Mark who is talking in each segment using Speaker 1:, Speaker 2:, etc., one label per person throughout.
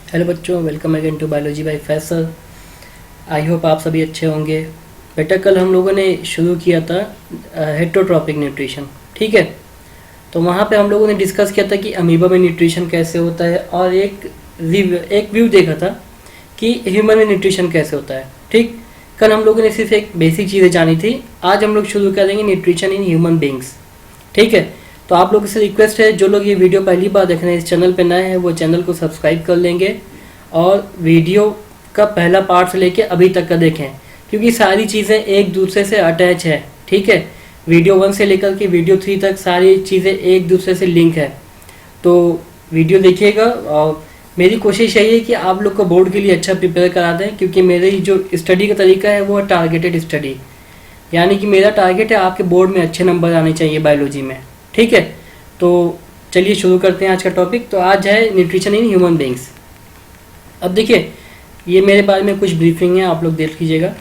Speaker 1: Hello बच्चों, welcome again to biology by Faisal. I hope आप सभी अच्छे होंगे। बेटा, कल हम लोगों ने शुरू किया था हेटरोट्रॉपिक न्यूट्रिशन, ठीक है। तो वहाँ पे हम लोगों ने डिस्कस किया था कि अमीबा में न्यूट्रिशन कैसे होता है, और एक व्यू देखा था कि ह्यूमन में न्यूट्रिशन कैसे होता है, ठीक। कल हम लोगों ने सिर्फ एक बेसिक चीज़ें जानी थी। आज हम लोग शुरू करेंगे न्यूट्रिशन इन ह्यूमन बींग्स, ठीक है। तो आप लोगों से रिक्वेस्ट है, जो लोग ये वीडियो पहली बार देख रहे हैं, इस चैनल पे नए हैं, वो चैनल को सब्सक्राइब कर लेंगे और वीडियो का पहला पार्ट से लेके अभी तक का देखें, क्योंकि सारी चीज़ें एक दूसरे से अटैच है, ठीक है। वीडियो 1 से लेकर के वीडियो 3 तक सारी चीज़ें एक दूसरे से लिंक है। तो वीडियो देखिएगा, और मेरी कोशिश यही है कि आप लोग को बोर्ड के लिए अच्छा प्रिपेयर करा दें, क्योंकि मेरी जो स्टडी का तरीका है वो है टारगेटेड स्टडी, यानी कि मेरा टारगेट है आपके बोर्ड में अच्छे नंबर आने चाहिए बायोलॉजी में, ठीक है। तो चलिए शुरू करते हैं आज का टॉपिक। तो आज है न्यूट्रिशन इन ह्यूमन बींग्स। अब देखिए, ये मेरे बारे में कुछ ब्रीफिंग है, आप लोग देख लीजिएगा।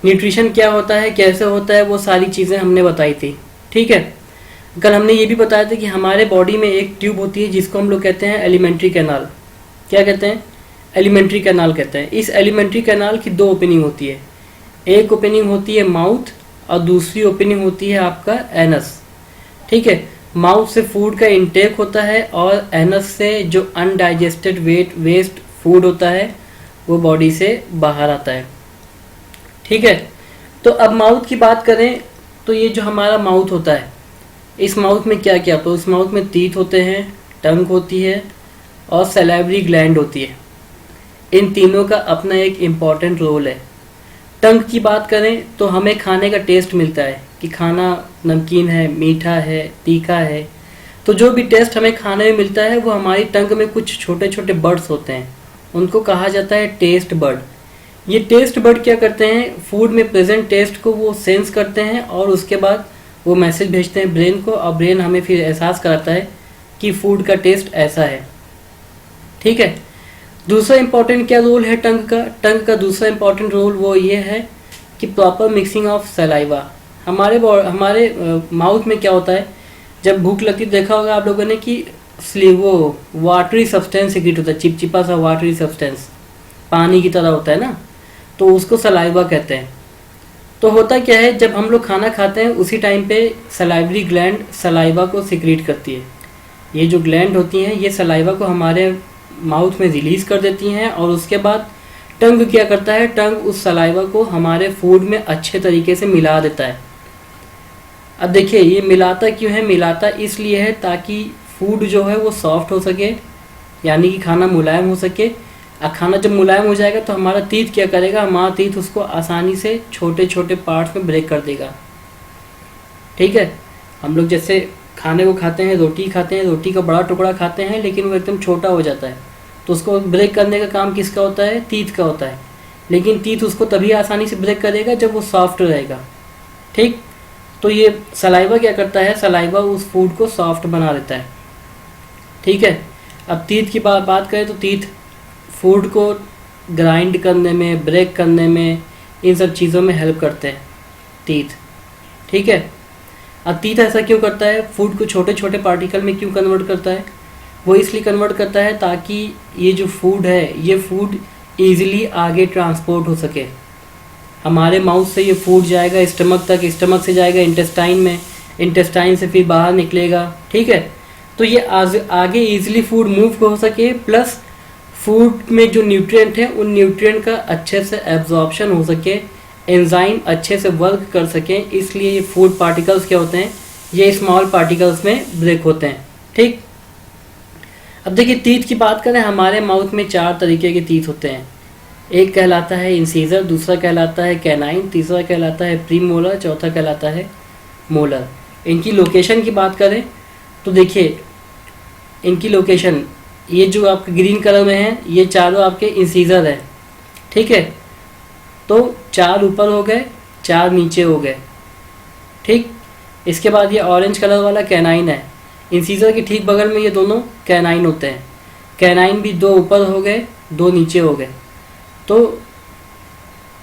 Speaker 1: न्यूट्रिशन क्या होता है, कैसे होता है, वो सारी चीज़ें हमने बताई थी, ठीक है। कल हमने ये भी बताया था कि हमारे बॉडी में एक ट्यूब होती है जिसको हम लोग कहते हैं एलिमेंट्री कैनाल। क्या कहते हैं? एलिमेंट्री कैनाल कहते हैं। इस एलिमेंट्री कैनाल की दो ओपनिंग होती है। एक ओपनिंग होती है माउथ, और दूसरी ओपनिंग होती है आपका एनस, ठीक है। माउथ से फूड का इंटेक होता है, और एनस से जो अनडाइजेस्टेड वेस्ट फूड होता है वो बॉडी से बाहर आता है, ठीक है। तो अब माउथ की बात करें तो ये जो हमारा माउथ होता है, इस माउथ में क्या क्या, तो इस माउथ में टीथ होते हैं, टंग होती है, और सैलिवरी ग्लैंड होती है। इन तीनों का अपना एक इम्पॉर्टेंट रोल है। टंग की बात करें तो हमें खाने का टेस्ट मिलता है कि खाना नमकीन है, मीठा है, तीखा है। तो जो भी टेस्ट हमें खाने में मिलता है वो हमारी टंग में कुछ छोटे छोटे बर्ड्स होते हैं, उनको कहा जाता है टेस्ट बर्ड। ये टेस्ट बर्ड क्या करते हैं, फूड में प्रेजेंट टेस्ट को वो सेंस करते हैं, और उसके बाद वो मैसेज भेजते हैं ब्रेन को, और ब्रेन हमें फिर एहसास कराता है कि फूड का टेस्ट ऐसा है, ठीक है। दूसरा इंपॉर्टेंट क्या रोल है टंग का? टंग का दूसरा इंपॉर्टेंट रोल वो ये है कि प्रॉपर मिक्सिंग ऑफ सलाइवा। हमारे माउथ में क्या होता है, जब भूख लगती, देखा होगा आप लोगों ने कि वो वाटरी सब्सटेंस सिक्रीट होता है, चिपचिपा सा वाटरी सब्सटेंस, पानी की तरह होता है ना, तो उसको सलाइवा कहते हैं। तो होता क्या है, जब हम लोग खाना खाते हैं उसी टाइम पे सलाइवरी ग्लैंड सलाइवा को सिक्रीट करती है। ये जो ग्लैंड होती हैं ये सलाइवा को हमारे माउथ में रिलीज कर देती हैं, और उसके बाद टंग क्या करता है, टंग उस सलाइवा को हमारे फूड में अच्छे तरीके से मिला देता है। अब देखिए, ये मिलाता क्यों है? मिलाता इसलिए है ताकि फूड जो है वो सॉफ्ट हो सके, यानी कि खाना मुलायम हो सके। और खाना जब मुलायम हो जाएगा तो हमारा टीथ क्या करेगा, हमारा टीथ उसको आसानी से छोटे छोटे पार्ट्स में ब्रेक कर देगा, ठीक है। हम लोग जैसे खाने को खाते हैं, रोटी खाते हैं, रोटी का बड़ा टुकड़ा खाते हैं, लेकिन वो एकदम छोटा हो जाता है, तो उसको ब्रेक करने का काम किसका होता है? टीथ का होता है। लेकिन टीथ उसको तभी आसानी से ब्रेक करेगा जब वो सॉफ्ट रहेगा, ठीक। तो ये सलाइवा क्या करता है, सलाइवा उस फूड को सॉफ्ट बना देता है, ठीक है। अब टीथ की बात करें तो टीथ फूड को ग्राइंड करने में, ब्रेक करने में, इन सब चीज़ों में हेल्प करते हैं टीथ, ठीक है। अब टीथ ऐसा क्यों करता है, फूड को छोटे छोटे पार्टिकल में क्यों कन्वर्ट करता है? वो इसलिए कन्वर्ट करता है ताकि ये जो फूड है, ये फूड ईजिली आगे ट्रांसपोर्ट हो सके। हमारे माउथ से ये फूड जाएगा स्टमक तक, स्टमक से जाएगा इंटेस्टाइन में, इंटेस्टाइन से फिर बाहर निकलेगा, ठीक है। तो ये आगे ईजिली फूड मूव हो सके, प्लस फूड में जो न्यूट्रिएंट है उन न्यूट्रिएंट का अच्छे से एब्जॉर्प्शन हो सके, एंजाइम अच्छे से वर्क कर सके, इसलिए ये फूड पार्टिकल्स क्या होते हैं, ये स्मॉल पार्टिकल्स में ब्रेक होते हैं, ठीक। अब देखिए, टीथ की बात करें, हमारे माउथ में 4 तरीके के टीथ होते हैं। एक कहलाता है इंसीजर, दूसरा कहलाता है कैनाइन, तीसरा कहलाता है प्रीमोलर, चौथा कहलाता है मोलर। इनकी लोकेशन की बात करें तो देखिए, इनकी लोकेशन, ये जो आपके ग्रीन कलर में है, ये चारों आपके इंसीजर है, ठीक है। तो 4 ऊपर हो गए, 4 नीचे हो गए, ठीक। इसके बाद ये ऑरेंज कलर वाला कैनाइन है, इंसीजर के ठीक बगल में ये दोनों कैनाइन होते हैं। कैनाइन भी 2 ऊपर हो गए, 2 नीचे हो गए। तो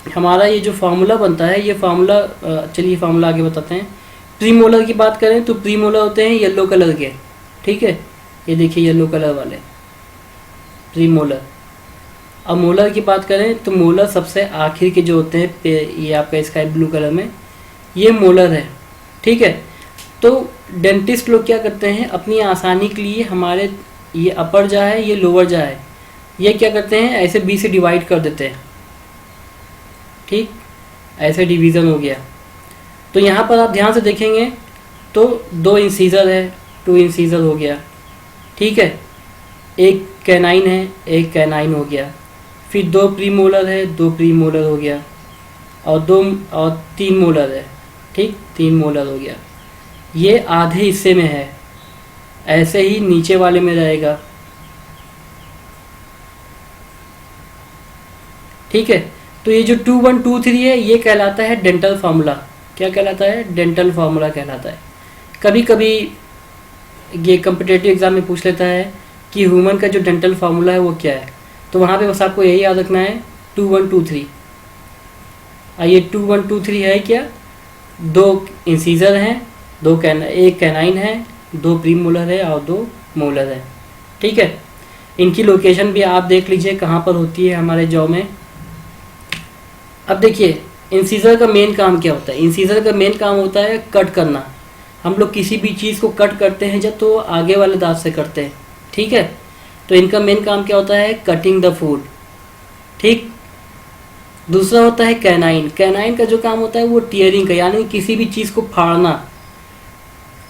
Speaker 1: हमारा ये जो फार्मूला बनता है, ये फार्मूला, चलिए फार्मूला आगे बताते हैं। प्रीमोलर की बात करें तो प्रीमोलर होते हैं येलो कलर के, ठीक है। ये देखिए येलो कलर वाले प्रीमोलर, अब मोलर की बात करें तो मोलर सबसे आखिर के जो होते हैं, ये आपका स्काई ब्लू कलर में ये मोलर है, ठीक है। तो डेंटिस्ट लोग क्या करते हैं, अपनी आसानी के लिए हमारे ये अपर जा है, ये लोअर जा है, ये क्या करते हैं ऐसे बी से डिवाइड कर देते हैं, ठीक, ऐसे डिवीज़न हो गया। तो यहाँ पर आप ध्यान से देखेंगे तो 2 इंसीजर है, 2 इंसीजर हो गया, ठीक है, एक कैनाइन है, एक कैनाइन हो गया, फिर 2 प्रीमोलर है, 2 प्रीमोलर हो गया, और 3 मोलर है, ठीक, 3 मोलर हो गया। ये आधे हिस्से में है, ऐसे ही नीचे वाले में रहेगा, ठीक है। तो ये जो 2 1 2 3 है ये कहलाता है डेंटल फार्मूला। क्या कहलाता है? डेंटल फार्मूला कहलाता है। कभी कभी ये कम्पिटेटिव एग्जाम में पूछ लेता है कि ह्यूमन का जो डेंटल फार्मूला है वो क्या है, तो वहाँ पे बस आपको यही याद रखना है 2 1 2 3। ये 2 1 2 3 है क्या? 2 इंसीजर हैं, एक कैनाइन है, 2 प्रीमोलर है और 2 मोलर है, ठीक है। इनकी लोकेशन भी आप देख लीजिए कहाँ पर होती है हमारे जॉ में। अब देखिए इंसीजर का मेन काम क्या होता है? इंसीजर का मेन काम होता है कट करना। हम लोग किसी भी चीज़ को कट करते हैं जब तो आगे वाले दांत से करते हैं, ठीक है। तो इनका मेन काम क्या होता है? कटिंग द फूड, ठीक। दूसरा होता है कैनाइन। कैनाइन का जो काम होता है वो टीयरिंग का, यानी किसी भी चीज़ को फाड़ना,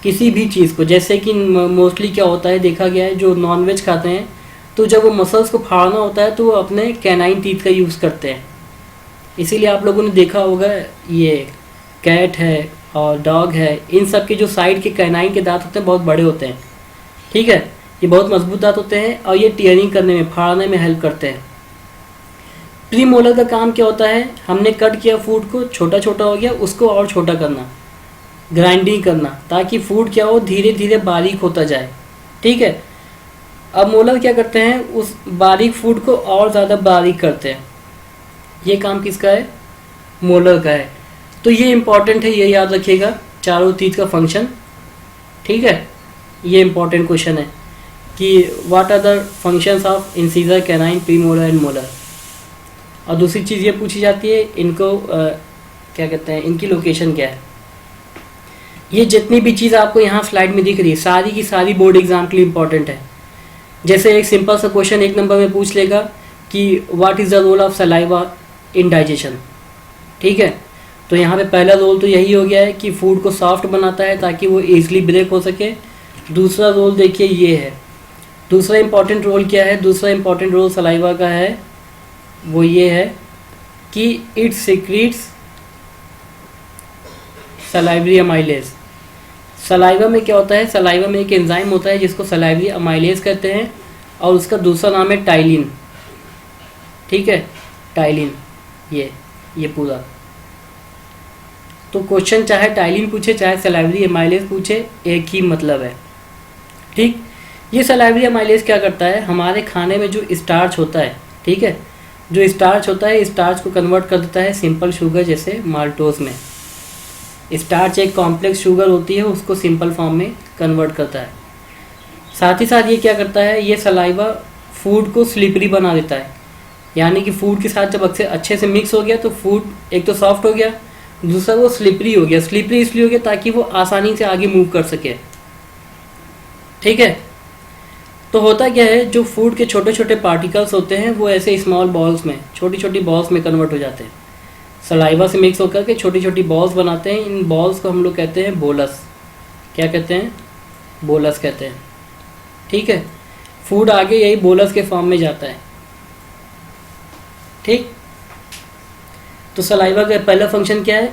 Speaker 1: किसी भी चीज़ को। जैसे कि मोस्टली क्या होता है, देखा गया है जो नॉनवेज खाते हैं तो जब वो मसल्स को फाड़ना होता है तो वो अपने कैनाइन टीथ का यूज़ करते हैं। इसीलिए आप लोगों ने देखा होगा ये कैट है और डॉग है, इन सब के जो साइड के कैनाइन के दांत होते हैं बहुत बड़े होते हैं, ठीक है। ये बहुत मजबूत दांत होते हैं और ये टीयरिंग करने में, फाड़ने में हेल्प करते हैं। प्रीमोलर का काम क्या होता है? हमने कट किया फूड को, छोटा छोटा हो गया, उसको और छोटा करना, ग्राइंडिंग करना, ताकि फूड क्या हो धीरे धीरे बारीक होता जाए, ठीक है। अब मोलर क्या करते हैं? उस बारीक फूड को और ज़्यादा बारीक करते हैं। ये काम किसका है? मोलर का है। तो ये इम्पॉर्टेंट है, ये याद रखिएगा, चारों टीथ का फंक्शन, ठीक है। ये इम्पॉर्टेंट क्वेश्चन है कि what are the functions of incisor, canine, premolar and molar. और दूसरी चीज़ ये पूछी जाती है इनको क्या कहते हैं, इनकी लोकेशन क्या है। ये जितनी भी चीज़ आपको यहाँ स्लाइड में दिख रही है सारी की सारी बोर्ड एग्जाम के लिए इम्पॉर्टेंट है। जैसे एक सिंपल सा क्वेश्चन 1 नंबर में पूछ लेगा कि what is the role of saliva in digestion, ठीक है। तो यहाँ पे पहला रोल तो यही हो गया है कि फूड को सॉफ्ट बनाता है ताकि वो ईजिली ब्रेक हो सके। दूसरा रोल देखिए ये है, दूसरा इंपॉर्टेंट रोल क्या है? दूसरा इंपॉर्टेंट रोल सलाइवा का है वो ये है कि it secrets salivary amylase. Saliva में क्या होता है? सलाइवा में एक एंजाइम होता है जिसको सलाइवरी अमाइलेज कहते हैं और उसका दूसरा नाम है टाइलिन, ठीक है, टाइलिन। ये पूरा तो क्वेश्चन चाहे टाइलिन पूछे चाहे सलाइवरी अमाइलेज पूछे, एक ही मतलब है, ठीक। ये सलाइवरी अमाइलेज क्या करता है? हमारे खाने में जो स्टार्च होता है, ठीक है, जो स्टार्च होता है स्टार्च को कन्वर्ट कर देता है सिंपल शुगर जैसे माल्टोज में। स्टार्च एक कॉम्प्लेक्स शुगर होती है, उसको सिंपल फॉर्म में कन्वर्ट करता है। साथ ही साथ ये क्या करता है? ये सलाइवा फूड को स्लिपरी बना देता है, यानी कि फूड के साथ जब अच्छे से मिक्स हो गया तो फूड एक तो सॉफ्ट हो गया, दूसरा वो स्लिपरी हो गया। स्लिपरी इसलिए हो गया ताकि वो आसानी से आगे मूव कर सके, ठीक है। तो होता क्या है, जो फूड के छोटे छोटे पार्टिकल्स होते हैं वो ऐसे स्मॉल बॉल्स में, छोटी छोटी बॉल्स में कन्वर्ट हो जाते हैं। सलाइवा से मिक्स होकर के छोटी छोटी बॉल्स बनाते हैं। इन बॉल्स को हम लोग कहते हैं बोलस। क्या कहते हैं? बोलस कहते हैं, ठीक है। फूड आगे यही बोलस के फॉर्म में जाता है, ठीक। तो सलाइवा का पहला फंक्शन क्या है?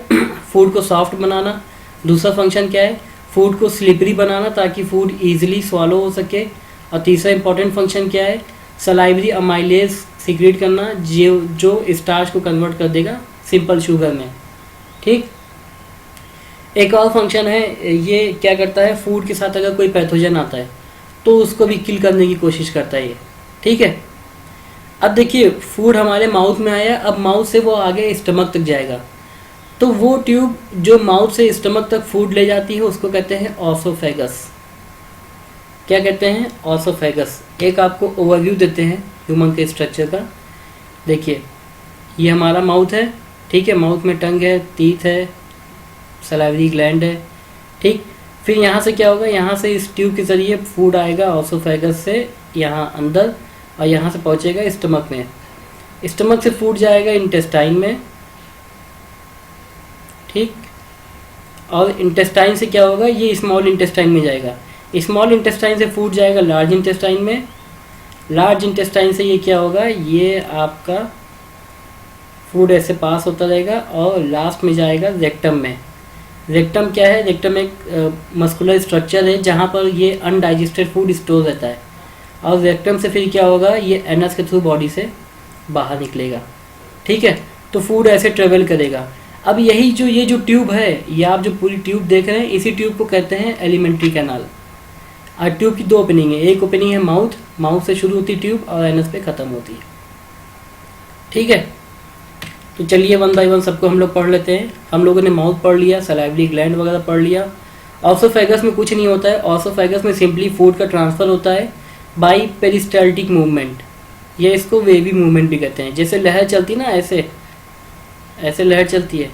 Speaker 1: फूड को सॉफ्ट बनाना। दूसरा फंक्शन क्या है? फूड को स्लिपरी बनाना ताकि फूड ईजिली स्वालो हो सके। और तीसरा इंपॉर्टेंट फंक्शन क्या है? सलाइवरी अमाइलेज सीक्रेट करना, जो स्टार्च को कन्वर्ट कर देगा सिंपल शुगर में, ठीक। एक और फंक्शन है, ये क्या करता है? फूड के साथ अगर कोई पैथोजन आता है तो उसको भी किल करने की कोशिश करता है ये, ठीक है। अब देखिए फूड हमारे माउथ में आया, अब माउथ से वो आगे स्टमक तक जाएगा, तो वो ट्यूब जो माउथ से स्टमक तक फूड ले जाती है उसको कहते हैं ऑसोफेगस। क्या कहते हैं? ऑसोफेगस। एक आपको ओवरव्यू देते हैं ह्यूमन के स्ट्रक्चर का। देखिए ये हमारा माउथ है, ठीक है, माउथ में टंग है, टीथ है, सलाइवरी ग्लैंड है, ठीक। फिर यहाँ से क्या होगा, यहाँ से इस ट्यूब के ज़रिए फूड आएगा ऑसोफेगस से यहाँ अंदर, और यहाँ से पहुँचेगा स्टमक में। स्टमक से फूड जाएगा इंटेस्टाइन में, ठीक। और इंटेस्टाइन से क्या होगा, ये स्मॉल इंटेस्टाइन में जाएगा। स्मॉल इंटेस्टाइन से फूड जाएगा लार्ज इंटेस्टाइन में। लार्ज इंटेस्टाइन से ये क्या होगा, ये आपका फूड ऐसे पास होता रहेगा और लास्ट में जाएगा रेक्टम में। रेक्टम क्या है, रेक्टम एक मस्कुलर स्ट्रक्चर है जहाँ पर ये अनडाइजेस्टेड फूड स्टोर रहता है। और रेक्टम से फिर क्या होगा, ये एनस के थ्रू बॉडी से बाहर निकलेगा, ठीक है। तो फूड ऐसे ट्रेवल करेगा। अब यही जो ये जो ट्यूब है, ये आप जो पूरी ट्यूब देख रहे हैं, इसी ट्यूब को कहते हैं एलिमेंट्री कैनाल। और ट्यूब की दो ओपनिंग है, एक ओपनिंग है माउथ, माउथ से शुरू होती ट्यूब और एनस पे ख़त्म होती है, ठीक है। तो चलिए वन बाय वन सबको हम लोग पढ़ लेते हैं। हम लोगों ने माउथ पढ़ लिया, सलाइवरी ग्लैंड वगैरह पढ़ लिया। ऑसोफेगस में कुछ नहीं होता है, ऑसोफेगस में सिंपली फूड का ट्रांसफ़र होता है बाय पेरिस्टाल्टिक मूवमेंट, या इसको वेवी मूवमेंट भी कहते हैं। जैसे लहर चलती है ना, ऐसे ऐसे लहर चलती है,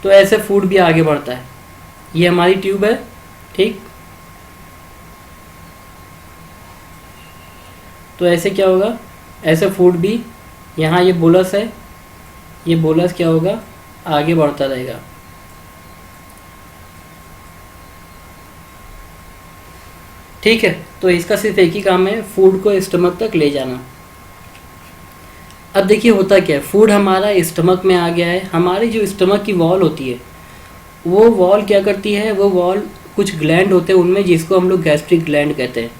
Speaker 1: तो ऐसे फूड भी आगे बढ़ता है। ये हमारी ट्यूब है, ठीक। तो ऐसे क्या होगा, ऐसे फूड भी, यहाँ ये बोलस है, ये बोलस क्या होगा, आगे बढ़ता रहेगा। ठीक है, तो इसका सिर्फ एक ही काम है, फूड को स्टमक तक ले जाना। अब देखिए होता क्या है, फूड हमारा स्टमक में आ गया है। हमारी जो स्टमक की वॉल होती है, वो वॉल क्या करती है, वो वॉल कुछ ग्लैंड होते हैं उनमें, जिसको हम लोग गैस्ट्रिक ग्लैंड कहते हैं।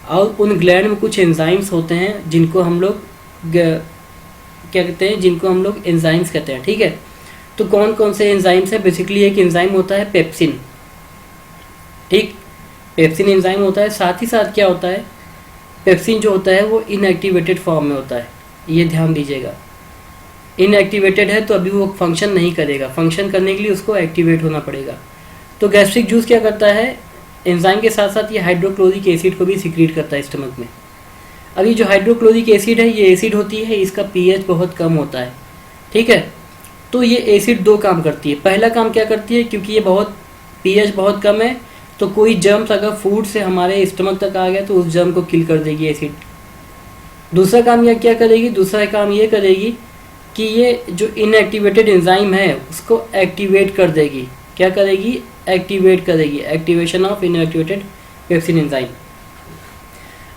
Speaker 1: और उन ग्लैंड में कुछ एंजाइम्स होते हैं जिनको हम लोग क्या कहते हैं, जिनको हम लोग एंजाइम्स कहते हैं, ठीक है। तो कौन कौन से एंजाइम्स हैं, बेसिकली एक एंजाइम होता है पेप्सिन, ठीक। पेप्सिन एंजाइम होता है। साथ ही साथ क्या होता है, पेप्सिन जो होता है वो इनएक्टिवेटेड फॉर्म में होता है, ये ध्यान दीजिएगा। इनएक्टिवेटेड है तो अभी वो फंक्शन नहीं करेगा, फंक्शन करने के लिए उसको एक्टिवेट होना पड़ेगा। तो गैस्ट्रिक जूस क्या करता है, एंजाइम के साथ साथ ये हाइड्रोक्लोरिक एसिड को भी सिक्रीट करता है स्टमक में। अब ये जो हाइड्रोक्लोरिक एसिड है, ये एसिड होती है, इसका पीएच बहुत कम होता है, ठीक है। तो ये एसिड दो काम करती है। पहला काम क्या करती है, क्योंकि ये बहुत पीएच बहुत कम है, तो कोई जर्म्स अगर फूड से हमारे स्टमक तक आ गया तो उस जर्म को किल कर देगी एसिड। दूसरा काम यह क्या करेगी, दूसरा काम ये करेगी कि ये जो इनएक्टिवेटेड एंजाइम है उसको एक्टिवेट कर देगी। क्या करेगी, एक्टिवेट करेगी, activation of inactivated pepsin enzyme.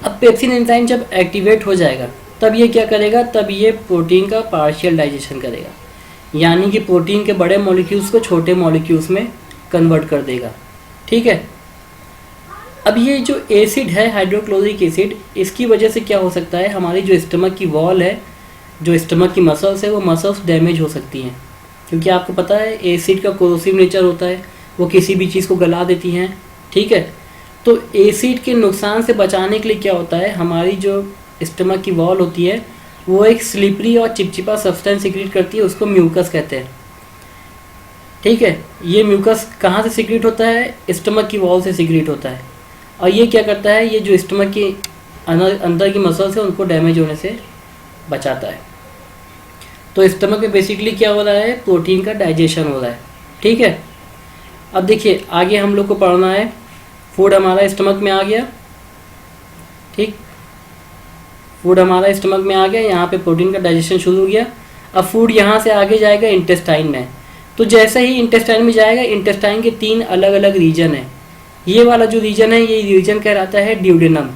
Speaker 1: अब पेप्सिन एंजाइम जब एक्टिवेट हो जाएगा तब ये क्या करेगा, तब ये प्रोटीन का पार्शियल डाइजेशन करेगा, यानी कि प्रोटीन के बड़े मॉलिक्यूल्स को छोटे मॉलिक्यूल्स में कन्वर्ट कर देगा, ठीक है। अब ये जो एसिड है, हाइड्रोक्लोरिक एसिड, इसकी वजह से क्या हो सकता है, हमारी जो स्टमक की वॉल है, जो स्टमक की मसल्स है, वो मसल्स डैमेज हो सकती हैं, क्योंकि आपको पता है एसिड का कोरोसिव नेचर होता है, वो किसी भी चीज़ को गला देती हैं, ठीक है। तो एसिड के नुकसान से बचाने के लिए क्या होता है, हमारी जो स्टमक की वॉल होती है वो एक स्लिपरी और चिपचिपा सब्सटेंस सिक्रीट करती है, उसको म्यूकस कहते हैं, ठीक है। ये म्यूकस कहाँ से सिक्रीट होता है, स्टमक की वॉल से सिक्रीट होता है। और ये क्या करता है, ये जो स्टमक की अंदर की मसल्स है उनको डैमेज होने से बचाता है। तो स्टमक में बेसिकली क्या हो रहा है, प्रोटीन का डाइजेशन हो रहा है, ठीक है। अब देखिए आगे हम लोग को पढ़ना है, फूड हमारा स्टमक में आ गया, ठीक। फूड हमारा स्टमक में आ गया, यहाँ पे प्रोटीन का डाइजेशन शुरू हो गया। अब फूड यहाँ से आगे जाएगा इंटेस्टाइन में। तो जैसे ही इंटेस्टाइन में जाएगा, इंटेस्टाइन के 3 अलग अलग रीजन है। ये वाला जो रीजन है, ये रीजन कहलाता है ड्यूडेनम।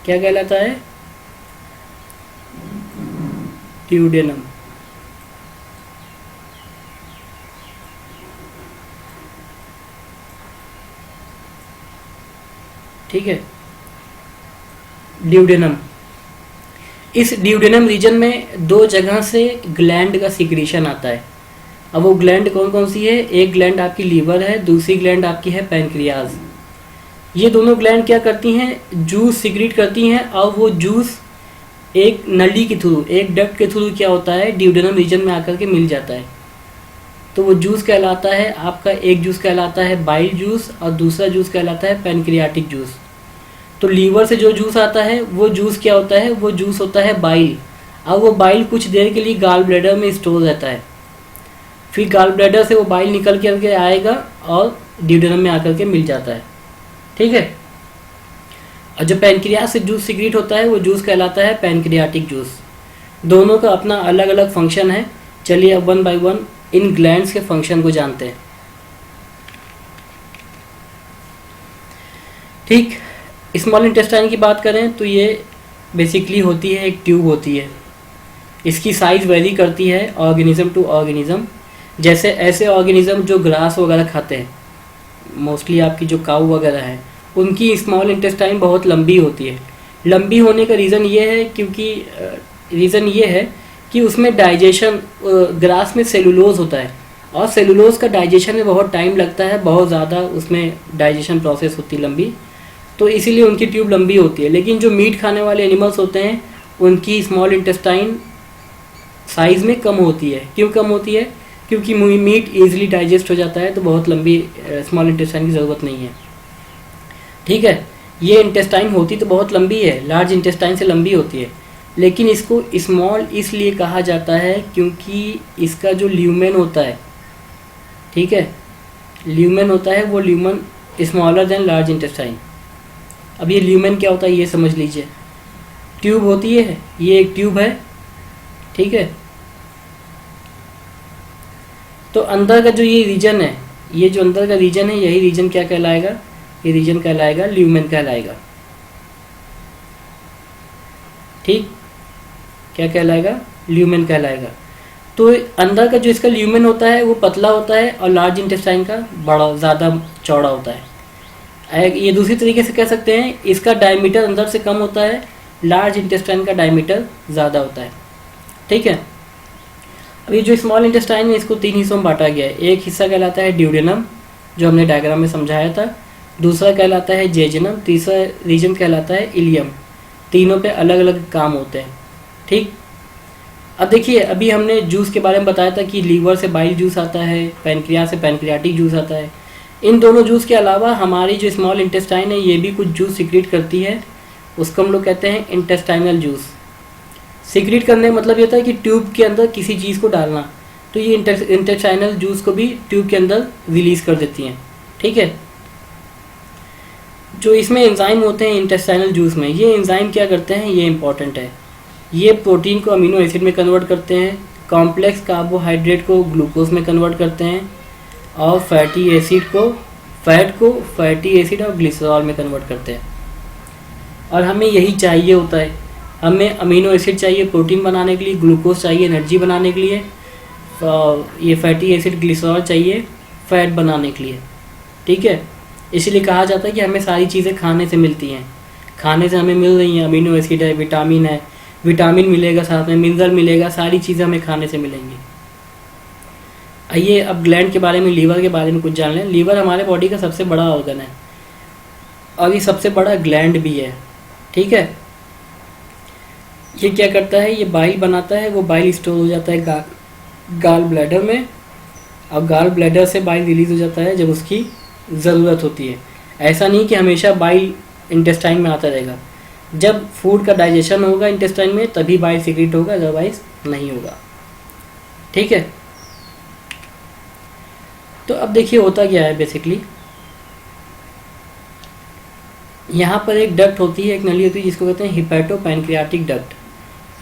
Speaker 1: क्या कहलाता है, ड्यूडेनम, ठीक है। ड्यूडेनम, इस ड्यूडेनम रीजन में 2 जगह से ग्लैंड का सिक्रीशन आता है। अब वो ग्लैंड कौन कौन सी है, एक ग्लैंड आपकी लीवर है, दूसरी ग्लैंड आपकी है पैनक्रियाज। ये दोनों ग्लैंड क्या करती हैं, जूस सिक्रीट करती हैं, और वो जूस एक नली के थ्रू, एक डक्ट के थ्रू क्या होता है, ड्यूडेनम रीजन में आकर के मिल जाता है। तो वो जूस कहलाता है आपका, एक जूस कहलाता है बाइल जूस और दूसरा जूस कहलाता है पैनक्रियाटिक जूस। तो लीवर से जो जूस आता है वो जूस क्या होता है, वो जूस होता है बाइल। अब वो बाइल कुछ देर के लिए गाल ब्लैडर में स्टोर रहता है, फिर गाल ब्लैडर से वो बाइल निकल के आएगा और ड्यूडेनम में आकर के मिल जाता है। ठीक है। और जो पैनक्रियास से जूस सिक्रीट होता है वो जूस कहलाता है पैनक्रियाटिक जूस। दोनों का अपना अलग अलग फंक्शन है। चलिए अब one by one in glands के फंक्शन को जानते हैं। ठीक, स्मॉल इंटेस्टाइन की बात करें तो ये बेसिकली होती है एक ट्यूब होती है। इसकी साइज़ वेरी करती है ऑर्गेनिज्म टू ऑर्गेनिज्म। जैसे ऐसे ऑर्गेनिज्म जो ग्रास वगैरह खाते हैं, मोस्टली आपकी जो काऊ वगैरह है, उनकी स्मॉल इंटेस्टाइन बहुत लंबी होती है। लंबी होने का रीज़न ये है कि उसमें डाइजेशन, ग्रास में सेलुलोज होता है और सेलुलोज का डाइजेशन में बहुत टाइम लगता है, बहुत ज़्यादा उसमें डाइजेशन प्रोसेस होती है लंबी, तो इसीलिए उनकी ट्यूब लंबी होती है। लेकिन जो मीट खाने वाले एनिमल्स होते हैं उनकी स्मॉल इंटेस्टाइन साइज़ में कम होती है। क्यों कम होती है? क्योंकि मीट ईजिली डाइजेस्ट हो जाता है, तो बहुत लंबी स्मॉल इंटेस्टाइन की ज़रूरत नहीं है। ठीक है, ये इंटेस्टाइन होती तो बहुत लंबी है, लार्ज इंटेस्टाइन से लंबी होती है, लेकिन इसको स्मॉल इसलिए कहा जाता है क्योंकि इसका जो ल्यूमेन होता है, ठीक है, ल्यूमेन होता है, वो lumen smaller than large intestine. अब ये ल्यूमेन क्या होता है ये समझ लीजिए। ट्यूब होती है, ये एक ट्यूब है, ठीक है। तो अंदर का जो ये रीजन है, ये जो अंदर का रीजन है, यही रीजन क्या कहलाएगा? ये रीजन कहलाएगा ल्यूमेन कहलाएगा। ठीक, क्या कहलाएगा? ल्यूमेन कहलाएगा। तो अंदर का जो इसका ल्यूमेन होता है वो पतला होता है और लार्ज इंटेस्टाइन का बड़ा ज़्यादा चौड़ा होता है। ये दूसरी तरीके से कह सकते हैं, इसका डायमीटर अंदर से कम होता है, लार्ज इंटेस्टाइन का डायमीटर ज़्यादा होता है। ठीक है। अब ये जो स्मॉल इंटेस्टाइन है इसको 3 हिस्सों में बांटा गया है। एक हिस्सा कहलाता है ड्यूडेनम, जो हमने डायग्राम में समझाया था। दूसरा कहलाता है जेजुनम। तीसरा रीजन कहलाता है इलियम। तीनों पे अलग अलग काम होते हैं। ठीक। अब देखिए, अभी हमने जूस के बारे में बताया था कि लीवर से बाइल जूस आता है, पैनक्रियास से पैनक्रियाटिक जूस आता है। इन दोनों जूस के अलावा हमारी जो स्मॉल इंटेस्टाइन है ये भी कुछ जूस सिक्रीट करती है, उसको हम लोग कहते हैं इंटेस्टाइनल जूस। सिक्रीट करने का मतलब ये होता है कि ट्यूब के अंदर किसी चीज़ को डालना, तो ये इंटेस्टाइनल जूस को भी ट्यूब के अंदर रिलीज कर देती हैं। ठीक है। जो इसमें एंजाइम होते हैं इंटेस्टाइनल जूस में, ये एंजाइम क्या करते हैं ये इंपॉर्टेंट है। ये प्रोटीन को अमीनो एसिड में कन्वर्ट करते हैं, कॉम्प्लेक्स कार्बोहाइड्रेट को ग्लूकोज में कन्वर्ट करते हैं, और फैटी एसिड को फैटी एसिड और ग्लिसरॉल में कन्वर्ट करते हैं। और हमें यही चाहिए होता है, हमें अमीनो एसिड चाहिए प्रोटीन बनाने के लिए, ग्लूकोज चाहिए एनर्जी बनाने के लिए, ये फैटी एसिड ग्लिसरॉल चाहिए फैट बनाने के लिए। ठीक है। इसलिए कहा जाता है कि हमें सारी चीज़ें खाने से मिलती हैं, खाने से हमें मिल रही हैं। अमीनो एसिड है, विटामिन है, विटामिन मिलेगा, साथ में मिनरल मिलेगा, सारी चीज़ें हमें खाने से मिलेंगी। आइए अब ग्लैंड के बारे में, लीवर के बारे में कुछ जान लें। लीवर हमारे बॉडी का सबसे बड़ा ऑर्गन है और ये सबसे बड़ा ग्लैंड भी है। ठीक है। ये क्या करता है? ये बाइल बनाता है, वो बाइल स्टोर हो जाता है गाल ब्लैडर में, और गाल ब्लैडर से बाइल रिलीज हो जाता है जब उसकी ज़रूरत होती है। ऐसा नहीं कि हमेशा बाइल इंटेस्टाइन में आता रहेगा, जब फूड का डाइजेशन होगा इंटेस्टाइन में तभी बाइल सिक्रीट होगा, अदरवाइज नहीं होगा। ठीक है। तो अब देखिए होता क्या है बेसिकली, यहाँ पर एक डक्ट होती है, एक नली होती है जिसको कहते हैं हिपैटोपैनक्रियाटिक डक्ट।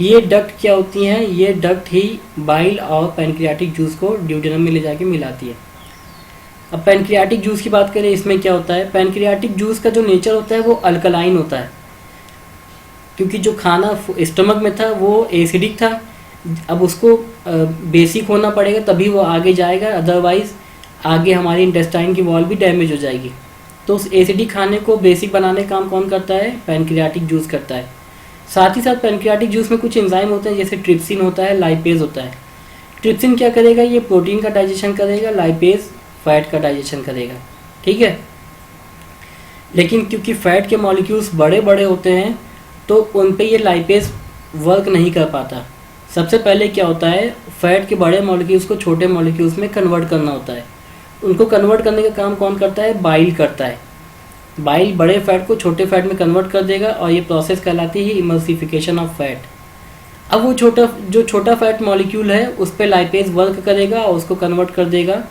Speaker 1: ये डक्ट क्या होती हैं? ये डक्ट ही बाइल और पैनक्रियाटिक जूस को ड्यूडेनम में ले जाके मिलाती है। अब पैनक्रियाटिक जूस की बात करें, इसमें क्या होता है? पैनक्रियाटिक जूस का जो नेचर होता है वो अल्कलाइन होता है, क्योंकि जो खाना स्टमक में था वो एसिडिक था। अब उसको बेसिक होना पड़ेगा तभी वो आगे जाएगा, अदरवाइज आगे हमारी इंटेस्टाइन की वॉल भी डैमेज हो जाएगी। तो उस एसिडिक खाने को बेसिक बनाने का काम कौन करता है? पैनक्रियाटिक जूस करता है। साथ ही साथ पैनक्रियाटिक जूस में कुछ एंजाइम होते हैं, जैसे ट्रिप्सिन होता है, लाइपेज होता है। ट्रिप्सिन क्या करेगा? ये प्रोटीन का डाइजेशन करेगा, लाइपेज फैट का डाइजेशन करेगा। ठीक है। लेकिन क्योंकि फैट के मॉलिक्यूल्स बड़े बड़े होते हैं तो उन पे ये लाइपेज वर्क नहीं कर पाता। सबसे पहले क्या होता है? फैट के बड़े मॉलिक्यूल्स को छोटे मॉलिक्यूल्स में कन्वर्ट करना होता है। उनको कन्वर्ट करने का काम कौन करता है? बाइल करता है। बाइल बड़े फैट को छोटे फैट में कन्वर्ट कर देगा और ये प्रोसेस कहलाती है इमल्सिफिकेशन ऑफ फैट। अब वो छोटा फैट मॉलिक्यूल है उस पर लाइपेज वर्क करेगा और उसको कन्वर्ट कर देगा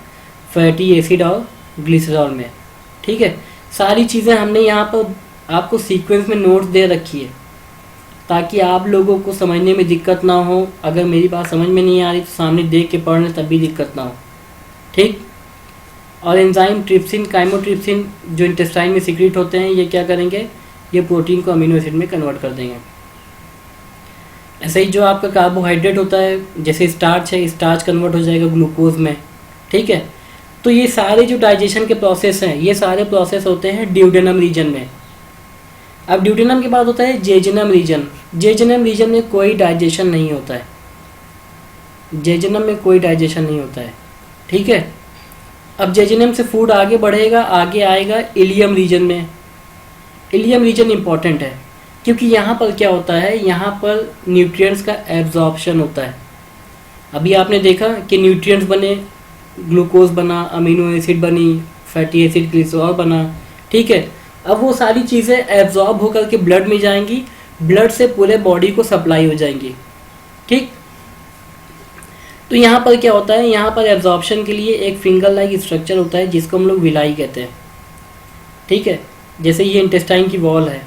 Speaker 1: फैटी एसिड और ग्लिसरॉल में। ठीक है, सारी चीज़ें हमने यहाँ पर आपको सीक्वेंस में नोट्स दे रखी है ताकि आप लोगों को समझने में दिक्कत ना हो। अगर मेरी बात समझ में नहीं आ रही तो सामने देख के पढ़ लें तब भी दिक्कत ना हो। ठीक, और एंजाइम ट्रिप्सिन काइमोट्रिप्सिन जो इंटेस्टाइन में सीक्रेट होते हैं, ये क्या करेंगे, ये प्रोटीन को अमीनो एसिड में कन्वर्ट कर देंगे। ऐसे ही जो आपका कार्बोहाइड्रेट होता है जैसे स्टार्च है, स्टार्च कन्वर्ट हो जाएगा ग्लूकोज में। ठीक है, तो ये सारे जो डाइजेशन के प्रोसेस हैं ये सारे प्रोसेस होते हैं ड्यूडेनम रीजन में। अब ड्यूडेनम के बाद होता है जेजुनम रीजन। जेजुनम रीजन में कोई डाइजेशन नहीं होता है, जेजुनम में कोई डाइजेशन नहीं होता है। ठीक है, अब जेजुनम से फूड आगे बढ़ेगा, आगे आएगा इलियम रीजन में। इलियम रीजन इंपॉर्टेंट है क्योंकि यहाँ पर क्या होता है, यहाँ पर न्यूट्रिएंट्स का एब्जॉर्प्शन होता है। अभी आपने देखा कि न्यूट्रिएंट्स बने, ग्लूकोज बना, अमीनो एसिड बनी, फैटी एसिड ग्लिसरॉल बना। ठीक है, अब वो सारी चीज़ें एब्जॉर्ब होकर के ब्लड में जाएंगी, ब्लड से पूरे बॉडी को सप्लाई हो जाएंगी। ठीक, तो यहाँ पर क्या होता है, यहाँ पर एब्जॉर्प्शन के लिए एक फिंगर लाइक स्ट्रक्चर होता है जिसको हम लोग विलाई कहते हैं। ठीक है, जैसे ये इंटेस्टाइन की वॉल है,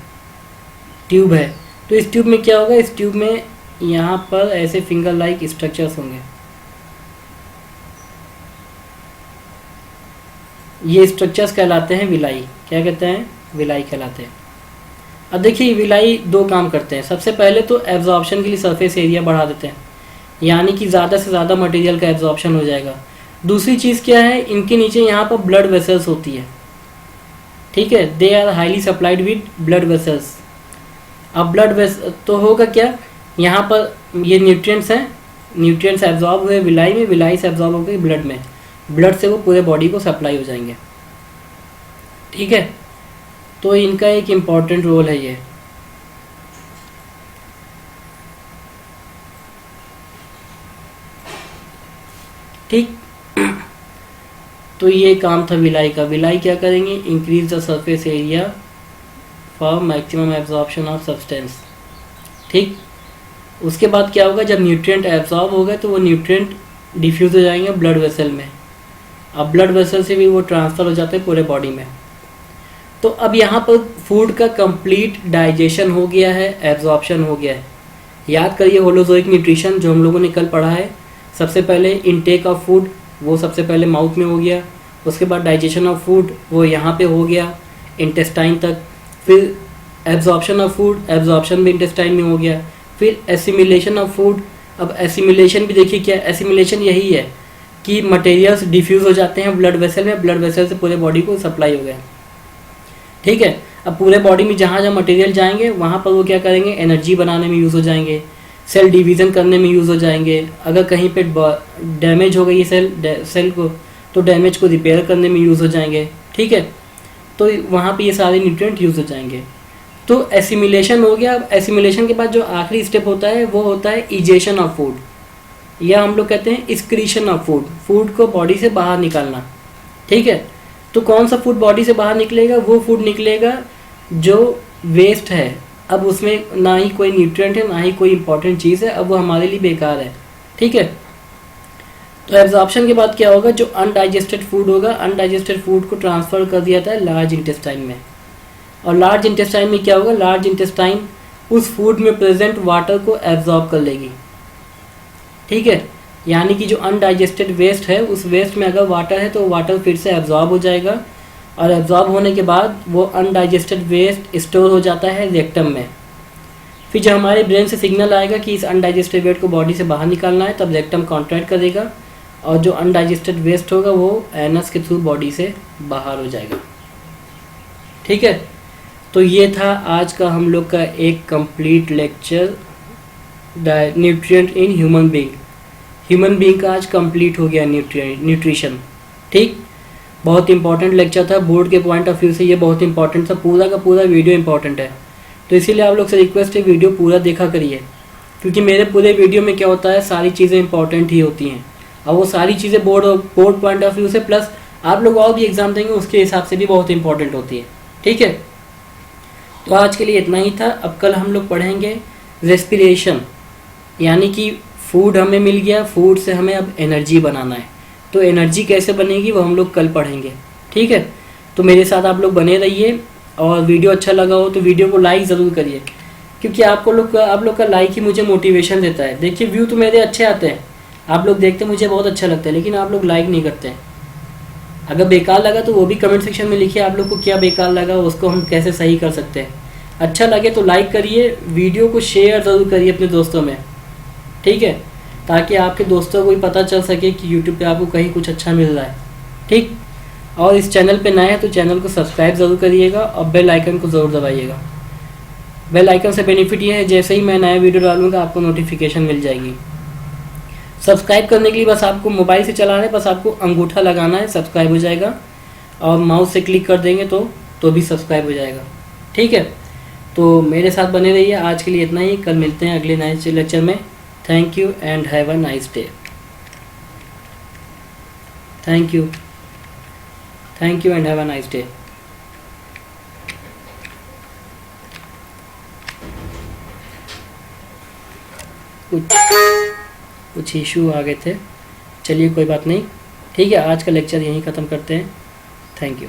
Speaker 1: ट्यूब है, तो इस ट्यूब में क्या होगा, इस ट्यूब में यहाँ पर ऐसे फिंगर लाइक स्ट्रक्चर्स होंगे। ये स्ट्रक्चर्स कहलाते हैं विलाई। क्या कहते हैं, विलाई कहलाते हैं। अब देखिए विलाई दो काम करते हैं। सबसे पहले तो एब्जॉर्प्शन के लिए सरफेस एरिया बढ़ा देते हैं, यानी कि ज़्यादा से ज़्यादा मटेरियल का एब्जॉर्प्शन हो जाएगा। दूसरी चीज़ क्या है, इनके नीचे यहाँ पर ब्लड वेसल्स होती है। ठीक है, they are highly supplied with blood vessels. अब ब्लड वेसल तो होगा क्या, यहाँ पर ये न्यूट्रिएंट्स हैं, न्यूट्रिएंट्स एब्जॉर्ब हुए विलाई में, विलाई से एब्जॉर्ब हो गए ब्लड में, ब्लड से वो पूरे बॉडी को सप्लाई हो जाएंगे। ठीक है, तो इनका एक इम्पॉर्टेंट रोल है ये। ठीक, तो ये काम था विलाई का। विलाई क्या करेंगे, increase the surface area for maximum absorption of substance. ठीक, उसके बाद क्या होगा, जब न्यूट्रिएंट एब्जॉर्ब हो गए तो वो न्यूट्रिएंट डिफ्यूज हो जाएंगे ब्लड वेसल में। अब ब्लड वेसल से भी वो ट्रांसफ़र हो जाते हैं पूरे बॉडी में। तो अब यहाँ पर फूड का कंप्लीट डाइजेशन हो गया है, एब्जॉर्प्शन हो गया है। याद करिए होलोजोइक न्यूट्रिशन जो हम लोगों ने कल पढ़ा है। सबसे पहले इनटेक ऑफ फूड वो सबसे पहले माउथ में हो गया, उसके बाद डाइजेशन ऑफ फूड वो यहाँ पे हो गया इंटेस्टाइन तक, फिर एब्जॉर्प्शन ऑफ फूड, एब्जॉर्प्शन भी इंटेस्टाइन में हो गया, फिर एसिमिलेशन ऑफ फूड। अब एसिमिलेशन भी देखिए क्या, एसिमिलेशन यही है कि मटेरियल्स डिफ्यूज़ हो जाते हैं ब्लड वेसल में, ब्लड वेसल से पूरे बॉडी को सप्लाई हो गया। ठीक है, अब पूरे बॉडी में जहाँ जहाँ मटेरियल जाएंगे वहाँ पर वो क्या करेंगे, एनर्जी बनाने में यूज़ हो जाएंगे, सेल डिवीज़न करने में यूज़ हो जाएंगे। अगर कहीं पे डैमेज हो गई सेल को तो डैमेज को रिपेयर करने में यूज़ हो जाएंगे। ठीक है, तो वहाँ पे ये सारे न्यूट्रिएंट यूज़ हो जाएंगे। तो एसिमिलेशन हो गया। अब एसिमिलेशन के बाद जो आखिरी स्टेप होता है वो होता है इजेशन ऑफ फूड, या हम लोग कहते हैं एक्सक्रीशन ऑफ फूड, फूड को बॉडी से बाहर निकालना। ठीक है, तो कौन सा फूड बॉडी से बाहर निकलेगा, वो फूड निकलेगा जो वेस्ट है। अब उसमें ना ही कोई न्यूट्रिएंट है ना ही कोई इंपॉर्टेंट चीज़ है, अब वो हमारे लिए बेकार है। ठीक है, तो एब्जॉर्प्शन के बाद क्या होगा, जो अनडाइजेस्टेड फूड होगा, अनडाइजेस्टेड फूड को ट्रांसफ़र कर दिया जाता है लार्ज इंटेस्टाइन में। और लार्ज इंटेस्टाइन में क्या होगा, लार्ज इंटेस्टाइन उस फूड में प्रेजेंट वाटर को एब्जॉर्ब कर लेगी। ठीक है, यानी कि जो अनडाइजेस्टेड वेस्ट है उस वेस्ट में अगर वाटर है तो वाटर फिर से एब्जॉर्ब हो जाएगा, और एब्जॉर्ब होने के बाद वो अनडाइजेस्टेड वेस्ट स्टोर हो जाता है रेक्टम में। फिर जब हमारे ब्रेन से सिग्नल आएगा कि इस अनडाइजेस्टेड वेस्ट को बॉडी से बाहर निकालना है, तब रेक्टम कॉन्ट्रैक्ट करेगा और जो अनडाइजेस्टेड वेस्ट होगा वो एनस के थ्रू बॉडी से बाहर हो जाएगा। ठीक है, तो ये था आज का हम लोग का एक complete lecture nutrient in human being. Human being का आज कंप्लीट हो गया न्यूट्रिशन। ठीक, बहुत इंपॉर्टेंट लेक्चर था बोर्ड के पॉइंट ऑफ व्यू से, ये बहुत इंपॉर्टेंट था, पूरा का पूरा वीडियो इंपॉर्टेंट है। तो इसीलिए आप लोग से रिक्वेस्ट है वीडियो पूरा देखा करिए, क्योंकि मेरे पूरे वीडियो में क्या होता है, सारी चीज़ें इंपॉर्टेंट ही होती हैं, और वो सारी चीज़ें बोर्ड पॉइंट ऑफ व्यू से प्लस आप लोग और भी एग्जाम देंगे उसके हिसाब से भी बहुत इंपॉर्टेंट होती है। ठीक। ठीक है, तो आज के लिए इतना ही था। अब कल हम लोग पढ़ेंगे रेस्पिरेशन, यानी कि फूड हमें मिल गया, फूड से हमें अब एनर्जी बनाना है, तो एनर्जी कैसे बनेगी वो हम लोग कल पढ़ेंगे। ठीक है, तो मेरे साथ आप लोग बने रहिए, और वीडियो अच्छा लगा हो तो वीडियो को लाइक ज़रूर करिए, क्योंकि आप लोग का लाइक ही मुझे मोटिवेशन देता है। देखिए व्यू तो मेरे अच्छे आते हैं, आप लोग देखते मुझे बहुत अच्छा लगता है, लेकिन आप लोग लाइक नहीं करते हैं। अगर बेकार लगा तो वो भी कमेंट सेक्शन में लिखिए आप लोग को क्या बेकार लगा, उसको हम कैसे सही कर सकते हैं। अच्छा लगे तो लाइक करिए, वीडियो को शेयर ज़रूर करिए अपने दोस्तों में, ठीक है, ताकि आपके दोस्तों को भी पता चल सके कि यूट्यूब पे आपको कहीं कुछ अच्छा मिल रहा है। ठीक, और इस चैनल पे नए हैं तो चैनल को सब्सक्राइब ज़रूर करिएगा और बेल आइकन को ज़रूर दबाइएगा। बेल आइकन से बेनिफिट ये है, जैसे ही मैं नया वीडियो डालूंगा आपको नोटिफिकेशन मिल जाएगी। सब्सक्राइब करने के लिए बस आपको मोबाइल से चलाना है, बस आपको अंगूठा लगाना है, सब्सक्राइब हो जाएगा, और माउस से क्लिक कर देंगे तो भी सब्सक्राइब हो जाएगा। ठीक है, तो मेरे साथ बने रहिए। आज के लिए इतना ही, कल मिलते हैं अगले नए लेक्चर में। Thank you and have a nice day. Thank you and have a nice day. कुछ इशू आ गए थे, चलिए कोई बात नहीं। ठीक है, आज का लेक्चर यहीं ख़त्म करते हैं। Thank you.